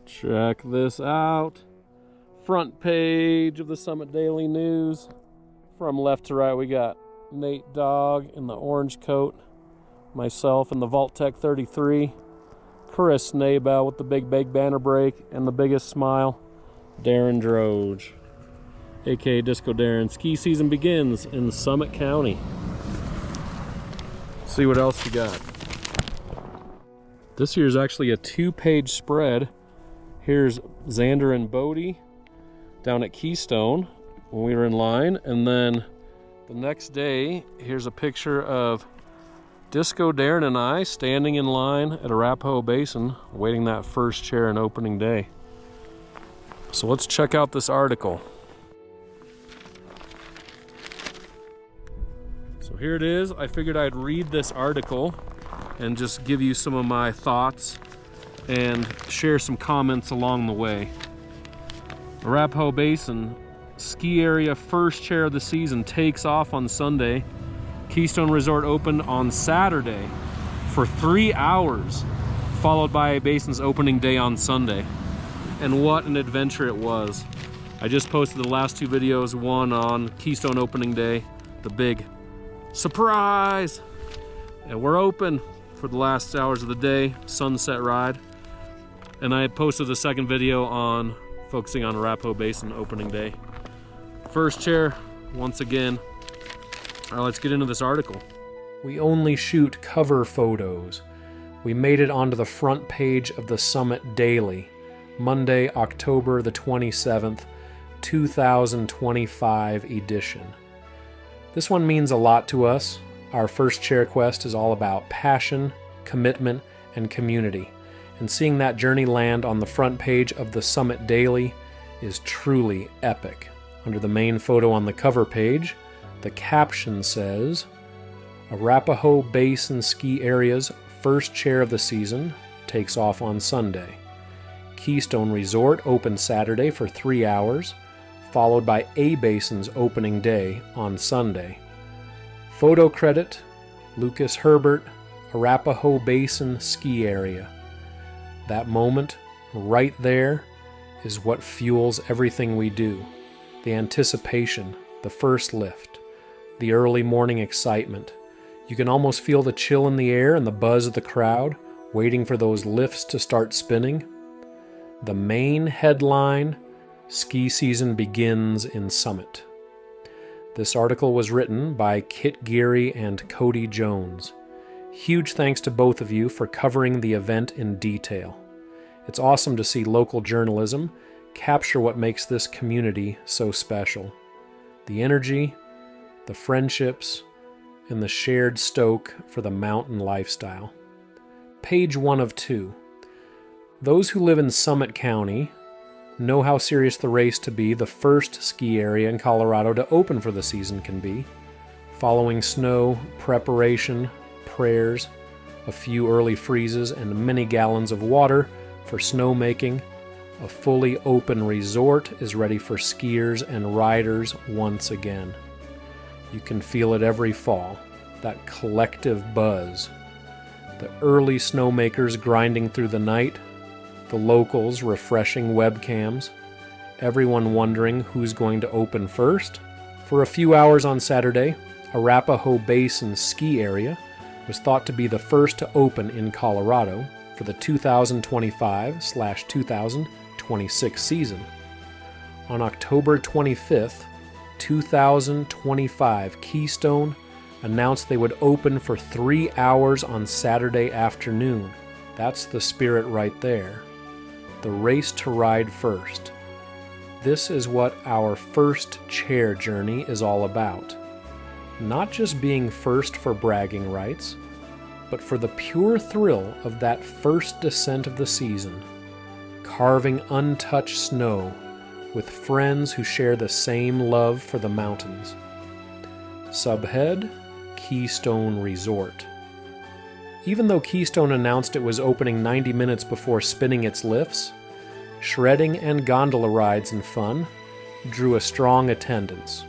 Check this out. Front page of the Summit Daily News. From left to right, we got Nate Dogg in the orange coat, myself in the Vault-Tec 33, Chris Naybell with the big banner break, and the biggest smile, Darren Droge, aka Disco Darren. Ski season begins in Summit County. See what else we got. This year's actually a 2-page spread. Here's Xander and Bodie down at Keystone when we were in line, and then the next day here's a picture of Disco Darren and I standing in line at Arapahoe Basin waiting that first chair on opening day. So let's check out this article. So here it is. I figured I'd read this article and just give you some of my thoughts and share some comments along the way. Arapahoe Basin ski area first chair of the season takes off on Sunday. Keystone Resort opened on Saturday for 3 hours, followed by A-Basin's opening day on Sunday. And what an adventure it was. I just posted the last 2 videos, one on Keystone opening day, the big surprise. And we're open for the last hours of the day, sunset ride. And I posted the second video on focusing on Arapahoe Basin opening day. First chair, once again. All right, let's get into this article. We only shoot cover photos. We made it onto the front page of the Summit Daily, Monday, October the 27th, 2025 edition. This one means a lot to us. Our first chair quest is all about passion, commitment, and community. And seeing that journey land on the front page of the Summit Daily is truly epic. Under the main photo on the cover page, the caption says, Arapahoe Basin Ski Area's first chair of the season takes off on Sunday. Keystone Resort opened Saturday for 3 hours, followed by A-Basin's opening day on Sunday. Photo credit, Lucas Herbert, Arapahoe Basin Ski Area. That moment, right there, is what fuels everything we do. The anticipation, the first lift, the early morning excitement. You can almost feel the chill in the air and the buzz of the crowd, waiting for those lifts to start spinning. The main headline, Ski Season Begins in Summit. This article was written by Kit Geary and Cody Jones. Huge thanks to both of you for covering the event in detail. It's awesome to see local journalism capture what makes this community so special. The energy, the friendships, and the shared stoke for the mountain lifestyle. Page 1 of 2. Those who live in Summit County know how serious the race to be the first ski area in Colorado to open for the season can be. Following snow, preparation, prayers, a few early freezes, and many gallons of water for snowmaking, a fully open resort is ready for skiers and riders once again. You can feel it every fall, that collective buzz. The early snowmakers grinding through the night, the locals refreshing webcams, everyone wondering who's going to open first. For a few hours on Saturday, Arapahoe Basin ski area was thought to be the first to open in Colorado for the 2025/2026 season. On October 25th, 2025, Keystone announced they would open for 3 hours on Saturday afternoon. That's the spirit right there. The race to ride first. This is what our first chair journey is all about. Not just being first for bragging rights, but for the pure thrill of that first descent of the season, carving untouched snow with friends who share the same love for the mountains. Subhead, Keystone Resort. Even though Keystone announced it was opening 90 minutes before spinning its lifts, shredding and gondola rides and fun drew a strong attendance.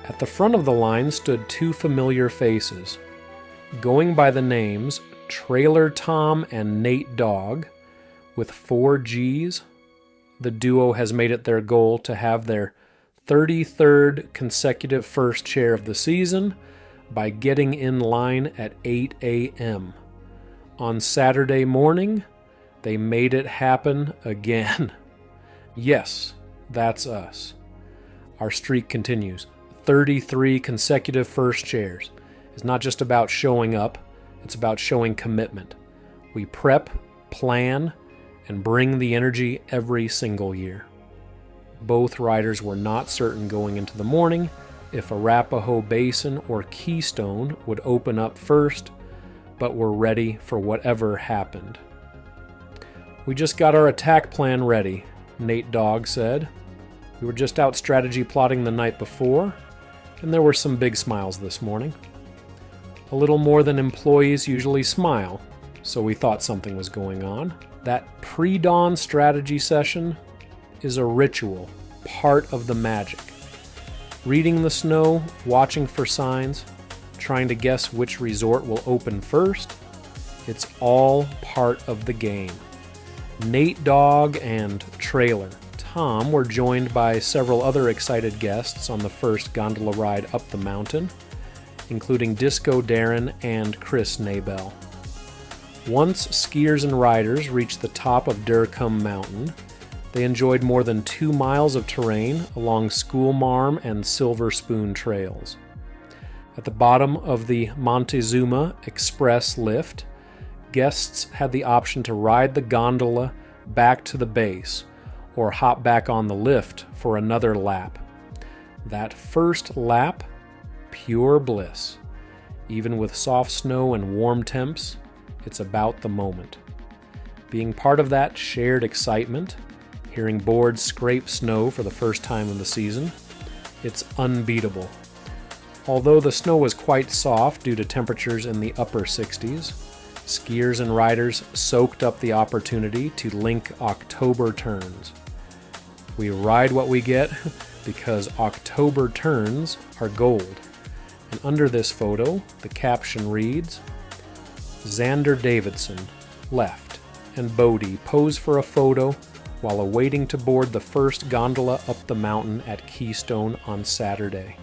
At the front of the line stood 2 familiar faces. Going by the names Trailer Tom and Nate Dogg, With 4 Gs, the duo has made it their goal to have their 33rd consecutive first chair of the season by getting in line at 8 a.m. On Saturday morning, they made it happen again. Yes, that's us. Our streak continues. 33 consecutive first chairs. It's not just about showing up, it's about showing commitment. We prep, plan, and bring the energy every single year. Both riders were not certain going into the morning if Arapahoe Basin or Keystone would open up first, but were ready for whatever happened. "We just got our attack plan ready," Nate Dogg said. "We were just out strategy plotting the night before, and there were some big smiles this morning. A little more than employees usually smile, so we thought something was going on. That pre-dawn strategy session is a ritual, part of the magic. Reading the snow, watching for signs, trying to guess which resort will open first, it's all part of the game." Nate Dogg and Trailer Tom were joined by several other excited guests on the first gondola ride up the mountain, including Disco Darren and Chris Naybell. Once skiers and riders reached the top of Durcombe Mountain, they enjoyed more than 2 miles of terrain along Schoolmarm and Silver Spoon trails. At the bottom of the Montezuma Express lift, guests had the option to ride the gondola back to the base or hop back on the lift for another lap. That first lap, pure bliss. Even with soft snow and warm temps, it's about the moment. Being part of that shared excitement, hearing boards scrape snow for the first time in the season, it's unbeatable. Although the snow was quite soft due to temperatures in the upper 60s, skiers and riders soaked up the opportunity to link October turns. We ride what we get because October turns are gold. And under this photo, the caption reads, "Xander Davidson, left, and Bodie pose for a photo while awaiting to board the first gondola up the mountain at Keystone on Saturday."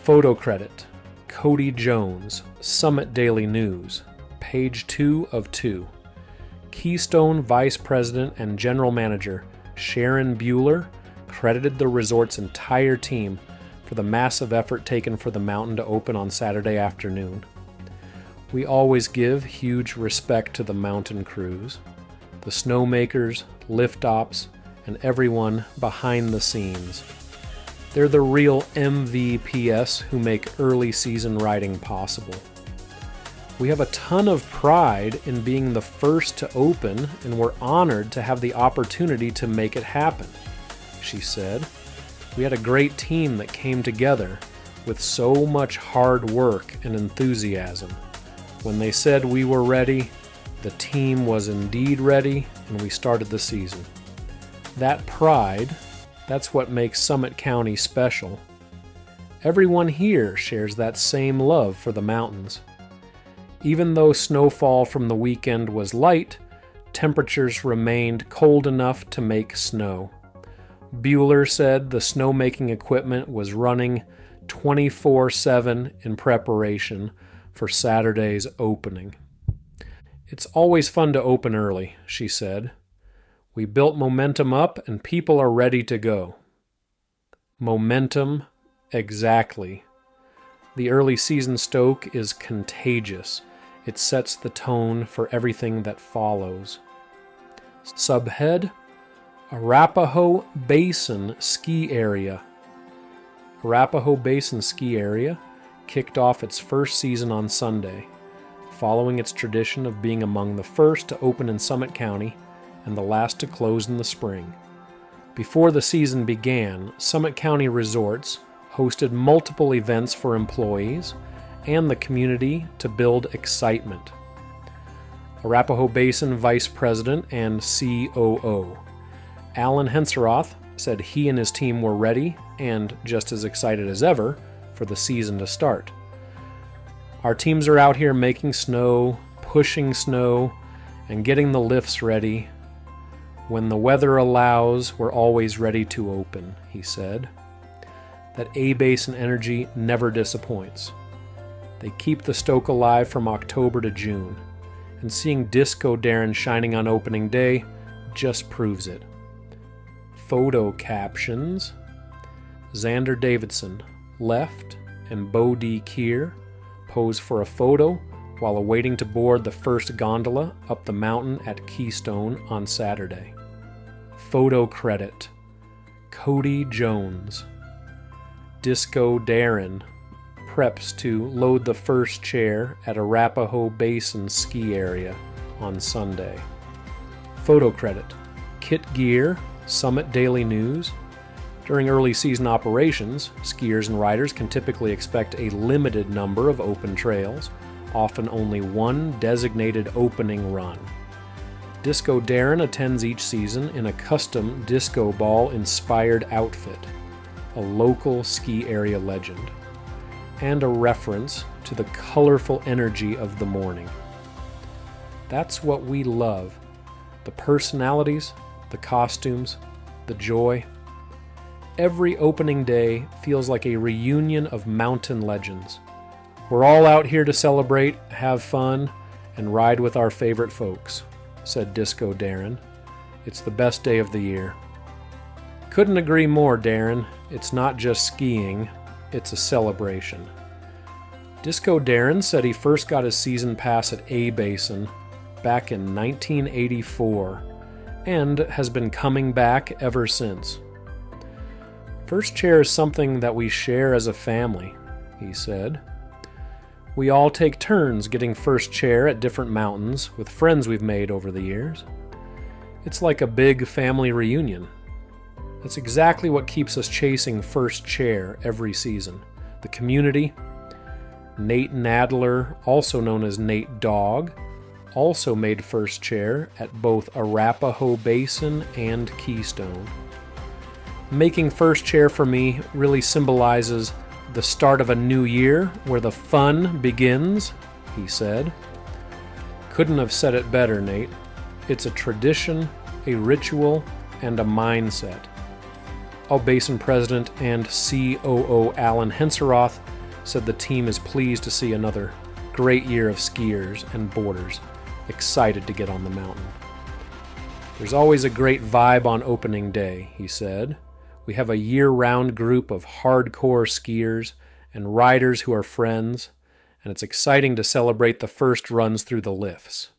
Photo credit, Cody Jones, Summit Daily News, page 2 of 2. Keystone Vice President and General Manager Sharon Bueller credited the resort's entire team for the massive effort taken for the mountain to open on Saturday afternoon. "We always give huge respect to the mountain crews, the snowmakers, lift ops, and everyone behind the scenes. They're the real MVPs who make early season riding possible. We have a ton of pride in being the first to open, and we're honored to have the opportunity to make it happen," she said. "We had a great team that came together with so much hard work and enthusiasm. When they said we were ready, the team was indeed ready, and we started the season. That pride, that's what makes Summit County special. Everyone here shares that same love for the mountains. Even though snowfall from the weekend was light, temperatures remained cold enough to make snow. Bueller said the snowmaking equipment was running 24/7 in preparation for Saturday's opening. It's always fun to open early," she said. "We built momentum up and people are ready to go." Momentum, exactly. The early season stoke is contagious. It sets the tone for everything that follows. Subhead, Arapahoe Basin Ski Area. Arapahoe Basin Ski Area kicked off its first season on Sunday, following its tradition of being among the first to open in Summit County and the last to close in the spring. Before the season began, Summit County Resorts hosted multiple events for employees and the community to build excitement. Arapahoe Basin Vice President and COO Alan Henseroth said he and his team were ready and just as excited as ever for the season to start. "Our teams are out here making snow, pushing snow, and getting the lifts ready When the weather allows, we're always ready to open, he said. That A-Basin energy never disappoints. They keep the stoke alive from October to June, and seeing Disco Darren shining on opening day just proves it. Photo captions: Xander Davidson, left, and Bo D. Keir pose for a photo while awaiting to board the first gondola up the mountain at Keystone on Saturday. Photo credit: Cody Jones. Disco Darren preps to load the first chair at Arapahoe Basin ski area on Sunday. Photo credit: Kit Gear, Summit Daily News. During early season operations, skiers and riders can typically expect a limited number of open trails, often only one designated opening run. Disco Darren attends each season in a custom disco ball inspired outfit, a local ski area legend, and a reference to the colorful energy of the morning. That's what we love: the personalities, the costumes, the joy. Every opening day feels like a reunion of mountain legends. We're all out here to celebrate, have fun, and ride with our favorite folks, said Disco Darren. It's the best day of the year. Couldn't agree more, Darren. It's not just skiing, it's a celebration. Disco Darren said he first got his season pass at A-Basin back in 1984 and has been coming back ever since. First chair is something that we share as a family, he said. We all take turns getting first chair at different mountains with friends we've made over the years. It's like a big family reunion. That's exactly what keeps us chasing first chair every season. The community. Nate Nadler, also known as Nate Dogg, also made first chair at both Arapahoe Basin and Keystone. Making first chair for me really symbolizes the start of a new year where the fun begins, he said. Couldn't have said it better, Nate. It's a tradition, a ritual, and a mindset. A-Basin President and COO Alan Henseroth said the team is pleased to see another great year of skiers and boarders excited to get on the mountain. There's always a great vibe on opening day, he said. We have a year-round group of hardcore skiers and riders who are friends, and it's exciting to celebrate the first runs through the lifts.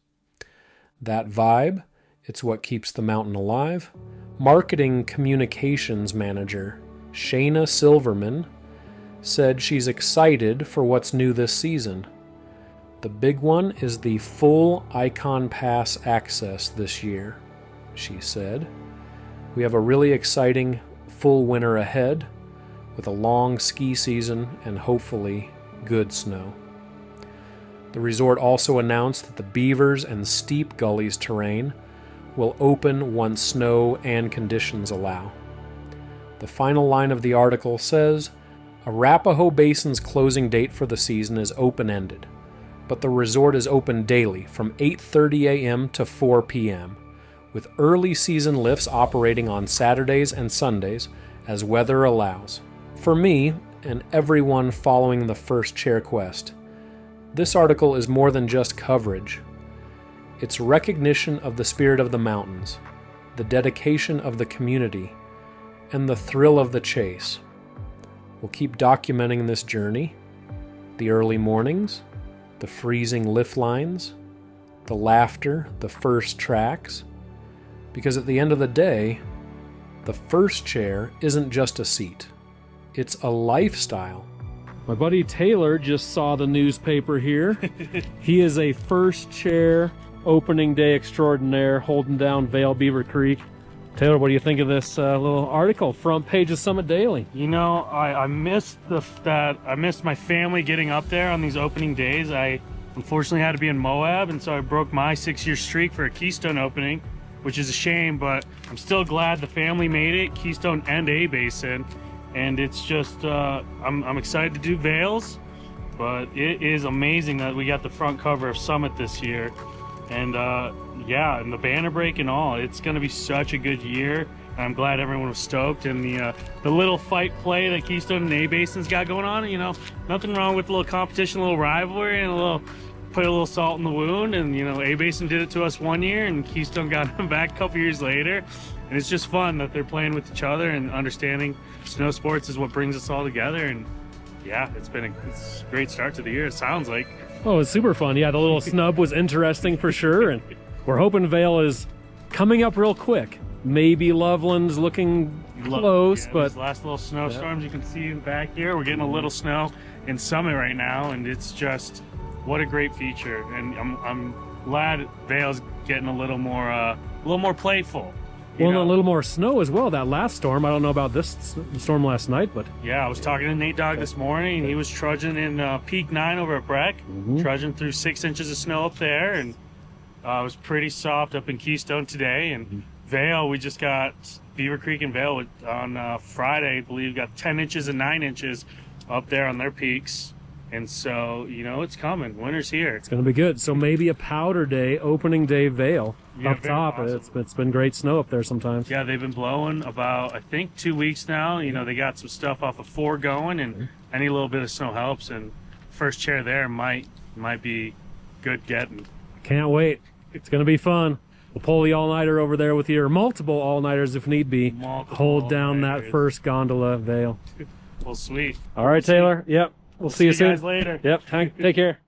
That vibe, it's what keeps the mountain alive. Marketing communications manager Shayna Silverman said she's excited for what's new this season. The big one is the full Icon Pass access this year, she said. We have a really exciting full winter ahead with a long ski season and hopefully good snow. The resort also announced that the Beavers and Steep Gullies terrain will open once snow and conditions allow. The final line of the article says, Arapahoe Basin's closing date for the season is open-ended, but the resort is open daily from 8:30 a.m. to 4 p.m., with early season lifts operating on Saturdays and Sundays as weather allows. For me, and everyone following the first chair quest, this article is more than just coverage. It's recognition of the spirit of the mountains, the dedication of the community, and the thrill of the chase. We'll keep documenting this journey, the early mornings, the freezing lift lines, the laughter, the first tracks, because at the end of the day, the first chair isn't just a seat. It's a lifestyle. My buddy Taylor just saw the newspaper here. He is a first chair opening day extraordinaire holding down Vail Beaver Creek. Taylor, what do you think of this little article, front page of Summit Daily? You know, I missed I missed my family getting up there on these opening days. I unfortunately had to be in Moab, and so I broke my 6-year streak for a Keystone opening, which is a shame, but I'm still glad the family made it, Keystone and A-Basin. And it's just, I'm excited to do Vails, but it is amazing that we got the front cover of Summit this year. And yeah, and the banner break and all, it's going to be such a good year. I'm glad everyone was stoked, and the little fight play that Keystone and A-Basin's got going on, you know, nothing wrong with a little competition, a little rivalry, and put a little salt in the wound. And you know, A-Basin did it to us one year, and Keystone got them back a couple years later. And it's just fun that they're playing with each other and understanding snow sports is what brings us all together. And yeah, it's a great start to the year, it sounds like. Oh, it's super fun. Yeah, the little snub was interesting for sure, and we're hoping Vail is coming up real quick. Maybe Loveland's looking close, yeah, but these last little snowstorms you can see back here, we're getting a little snow in Summit right now, and it's just what a great feature. And I'm glad Vail's getting a little more playful. Well, a little more snow as well. That last storm, I don't know about this storm last night, but yeah, I was talking to Nate Dogg this morning, and he was trudging in Peak 9 over at Breck, trudging through 6 inches of snow up there, and it was pretty soft up in Keystone today. And Vail, we just got Beaver Creek and Vail on Friday, I believe, got 10 inches and 9 inches up there on their peaks. And so, you know, it's coming. Winter's here. it's going to be good. So maybe a powder day, opening day Vail up top. Awesome. It's been great snow up there sometimes. Yeah, they've been blowing about, I think, 2 weeks now. You know, they got some stuff off of 4 going, and any little bit of snow helps. And first chair there might be good getting. Can't wait. It's going to be fun. We'll pull the all-nighter over there with you, or multiple all-nighters if need be. Hold down that first gondola, Vail. Well, sweet. All right, Taylor. Yep. We'll see you soon. Guys later. Yep. Take care.